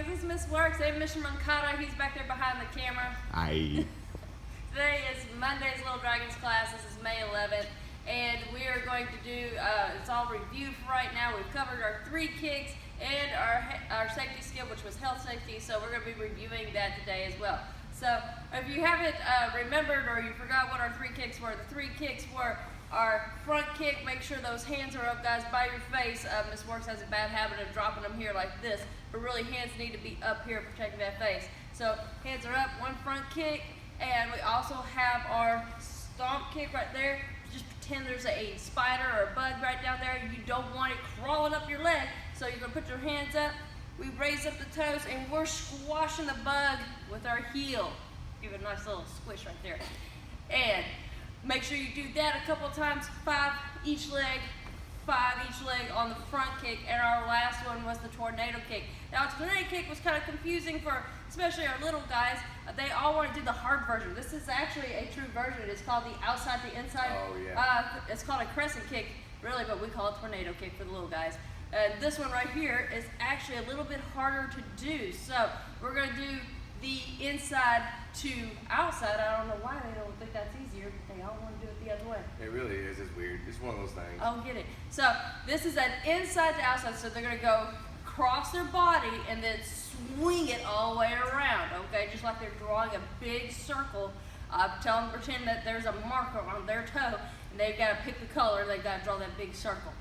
This is Miss Works. I'm Mr. Mankata. He's back there behind the camera. Aye. Today is Monday's Lil Dragon Class. This is May 11th. And we are going to do, it's all review for right now. We've covered our 3 kicks and our safety skill, which was health safety. So we're going to be reviewing that today as well. So if you haven't remembered or you forgot what our 3 kicks were, the 3 kicks were our front kick. Make sure those hands are up, guys, by your face. Miss Works has a bad habit of dropping them here like this, but really hands need to be up here protecting that face. So hands are up, 1 front kick, and we also have our stomp kick right there. Just pretend there's a spider or a bug right down there. You don't want it crawling up your leg, so you're gonna put your hands up. We raise up the toes and we're squashing the bug with our heel. Give it a nice little squish right there. And make sure you do that a couple times, 5 each leg on the front kick, and our last one was the tornado kick. Now, the tornado kick was kind of confusing for especially our little guys. They all want to do the hard version. This is actually a true version. It's called the outside to inside. Oh, yeah. It's called a crescent kick, really, but we call it tornado kick for the little guys. This one right here is actually a little bit harder to do. So we're going to do the inside to outside. I don't know why they don't think that's easier, but they all want to do it the other way. It really is. It's weird. It's one of those things. I'll get it. So this is an inside to outside. So they're going to go across their body and then swing it all the way around. Okay, just like they're drawing a big circle. Tell them, pretend that there's a marker on their toe, and they've got to pick the color. They've got to draw that big circle.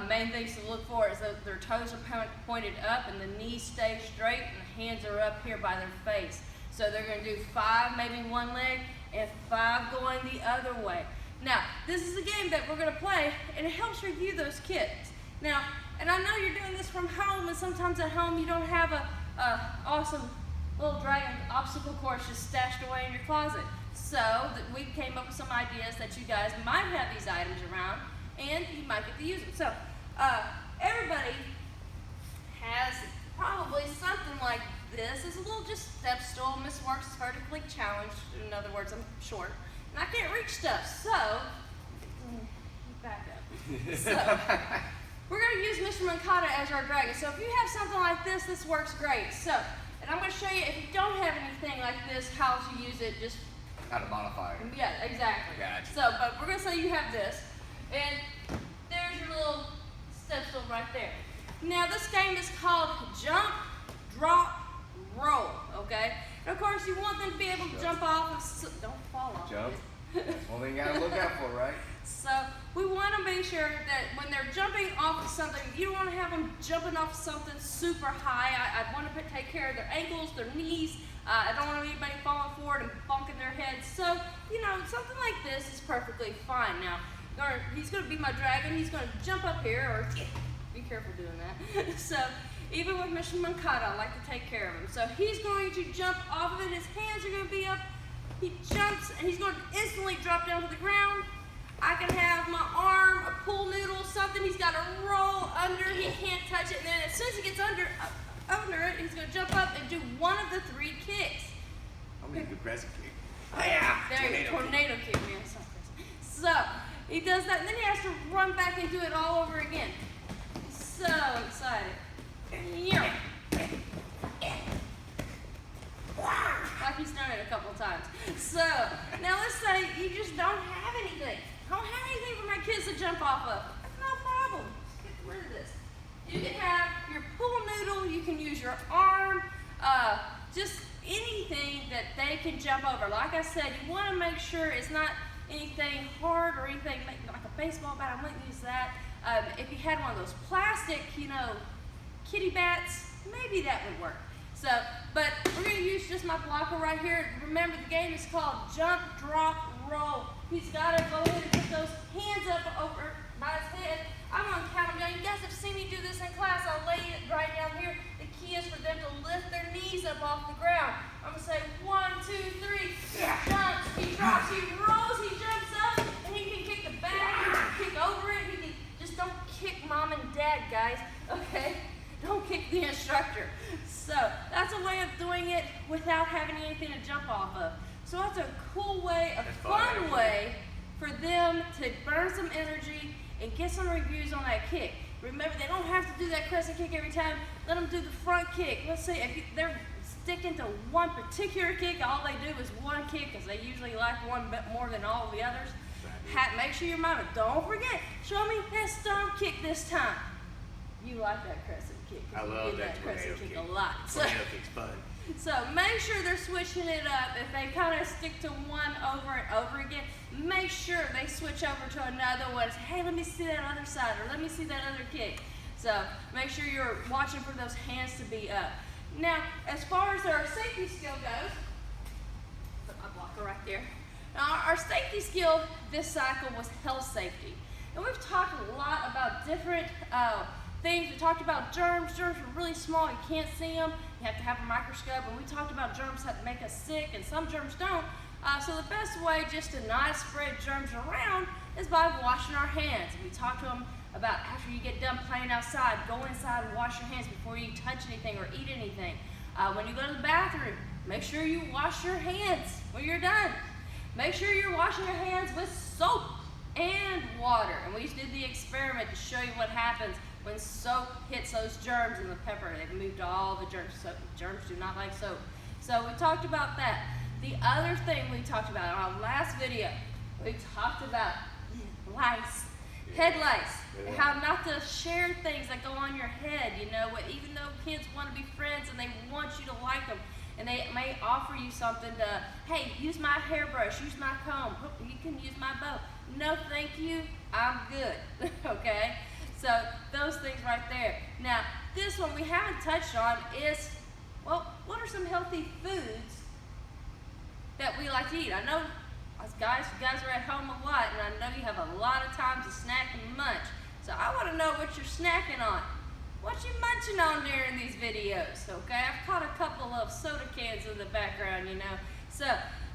Main things to look for is that their toes are pointed up and the knees stay straight and the hands are up here by their face. So they're going to do 5, maybe 1 leg, and 5 going the other way. Now, this is a game that we're going to play, and it helps review those kicks. Now, and I know you're doing this from home, and sometimes at home you don't have a awesome Lil Dragon obstacle course just stashed away in your closet. So we came up with some ideas that you guys might have these items around, and you might get to use them. So everybody has probably something like this. It's a little just step stool. Miss Works is vertically challenged. In other words, I'm short and I can't reach stuff. So back up. So we're going to use Mr. Mankata as our dragon. So if you have something like this, this works great. So, and I'm going to show you, if you don't have anything like this, how to use it. Just how to modify it. Yeah, exactly. Gotcha. So, but we're going to say you have this. And there's your little step stool right there. Now this game is called jump, drop, roll, okay? And of course you want them to be able to jump off and don't fall off. Jump. That's one thing you gotta look out for, right? So we want to make sure that when they're jumping off of something, you don't want to have them jumping off something super high. I want to take care of their ankles, their knees. I don't want anybody falling forward and bonking their heads. So, you know, something like this is perfectly fine. Now, he's going to be my dragon. He's going to jump up here, or be careful doing that. So even with Mr. Mankata, I like to take care of him. So he's going to jump off of it. His hands are going to be up. He jumps, and he's going to instantly drop down to the ground. I can have my arm, a pool noodle, something. He's got to roll under. He can't touch it. And then as soon as he gets under it, he's going to jump up and do one of the 3 kicks. I'm going to do crescent kick. Oh, yeah. There you go. Tornado kick, man. So he does that, and then he has to run back and do it all over again. So excited. Like he's done it a couple times. So now let's say you just don't have anything. I don't have anything for my kids to jump off of. That's no problem. Let's get rid of this. You can have your pool noodle. You can use your arm. Just anything that they can jump over. Like I said, you want to make sure it's not anything hard or anything like a baseball bat. I might use that. If you had one of those plastic, you know, kitty bats, maybe that would work. So, but we're going to use just my blocker right here. Remember, the game is called jump, drop, roll. He's got to go ahead and put those hands up over by his head. I'm going to count them down. You guys have seen me do this in class. I'll lay it right down here. The key is for them to lift their knees up off the ground. I'm going to say 1, 2, 3. He jumps, he drops, he rolls, he jumps up, and he can kick the bag, he can kick over it. He can, just don't kick mom and dad, guys, okay? Don't kick the instructor. So that's a way of doing it without having anything to jump off of. So that's a cool way, a fun way for them to burn some energy and get some reviews on that kick. Remember, they don't have to do that crescent kick every time. Let them do the front kick. Let's say if they're sticking to one particular kick, all they do is one kick because they usually like one bit more than all the others. Make sure your mama, don't forget, show me that stomp kick this time. You like that crescent kick. I love that crescent kick kick. a lot. Tornado kick's fun. So make sure they're switching it up. If they kind of stick to one over and over again, make sure they switch over to another one. Hey, let me see that other side, or let me see that other kick. So make sure you're watching for those hands to be up. Now, as far as our safety skill goes, put my blocker right there. Now, our safety skill this cycle was health safety. And we've talked a lot about different things. We talked about germs. Germs are really small. You can't see them. You have to have a microscope. And we talked about germs that make us sick, and some germs don't. So the best way just to not spread germs around is by washing our hands. And we talked to them about after you get done playing outside, go inside and wash your hands before you touch anything or eat anything. When you go to the bathroom, make sure you wash your hands when you're done. Make sure you're washing your hands with soap and water. And we did the experiment to show you what happens when soap hits those germs in the pepper. They've moved all the germs. So germs do not like soap. So we talked about that. The other thing we talked about in our last video, we talked about lice, head lice, and how not to share things that go on your head, you know, even though kids want to be friends and they want you to like them, and they may offer you something to, hey, use my hairbrush, use my comb, you can use my bow. No, thank you, I'm good, okay? So those things right there. Now, this one we haven't touched on is, well, what are some healthy foods that we like to eat? I know, as guys, you guys are at home a lot, and I know you have a lot of time to snack and munch. So I want to know what you're snacking on. What you munching on during these videos, okay? I've caught a couple of soda cans in the background, you know. So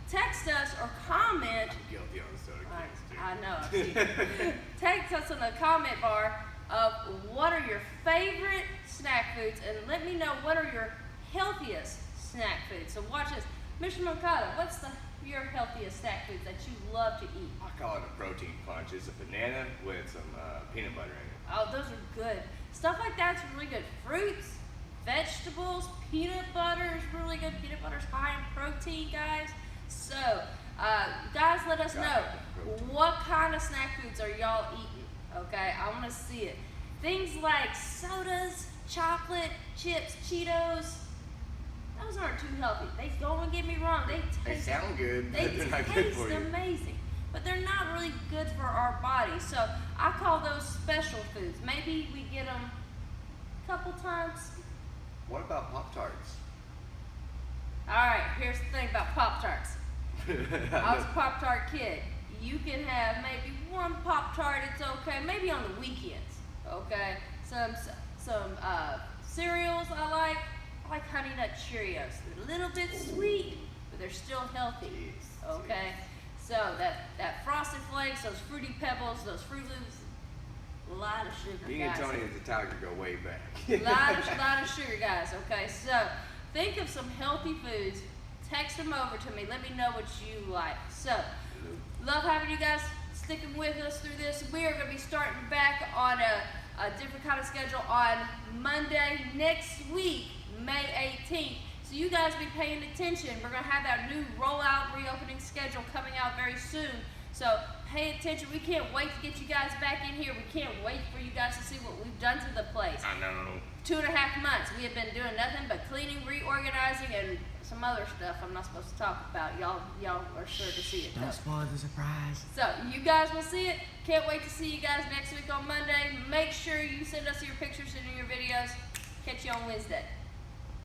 text us or comment. I'm guilty on the soda cans too. I know. I've seen it. Text us in the comment bar of what are your favorite snack foods, and let me know what are your healthiest snack foods. So watch this. Mr. Moncada, what's your healthiest snack foods that you love to eat? I call it a protein punch. It's a banana with some peanut butter in it. Oh, those are good. Stuff like that's really good. Fruits, vegetables, peanut butter is really good. Peanut butter's high in protein, guys. So, guys, let us know what kind of snack foods are y'all eating, okay? I want to see it. Things like sodas, chocolate, chips, Cheetos, those aren't too healthy. They don't get me wrong. They sound good, They but they're not good taste for you. amazing, but they're not really good for our body. So I call those special foods. Maybe we get them a couple times. What about Pop-Tarts? All right, here's the thing about Pop-Tarts. I was a Pop-Tart kid. You can have maybe one Pop-Tart, it's okay. Maybe on the weekends, okay? Some cereals I like Honey Nut Cheerios. They're a little bit sweet, but they're still healthy, okay? So that Frosted Flakes, those Fruity Pebbles, those Fruit Loops, a lot of sugar, Me and guys. Tony as a tiger go way back. lot of sugar, guys, okay? So think of some healthy foods. Text them over to me. Let me know what you like. So, love having you guys sticking with us through this. We are going to be starting back on a different kind of schedule on Monday next week, May 18th. So you guys be paying attention. We're going to have that new rollout reopening schedule coming out very soon. So pay attention. We can't wait to get you guys back in here. We can't wait for you guys to see what we've done to the place. I know. 2.5 months. We have been doing nothing but cleaning, reorganizing, and some other stuff I'm not supposed to talk about. Y'all are sure to see it. Don't spoil the surprise. So you guys will see it. Can't wait to see you guys next week on Monday. Make sure you send us your pictures and your videos. Catch you on Wednesday.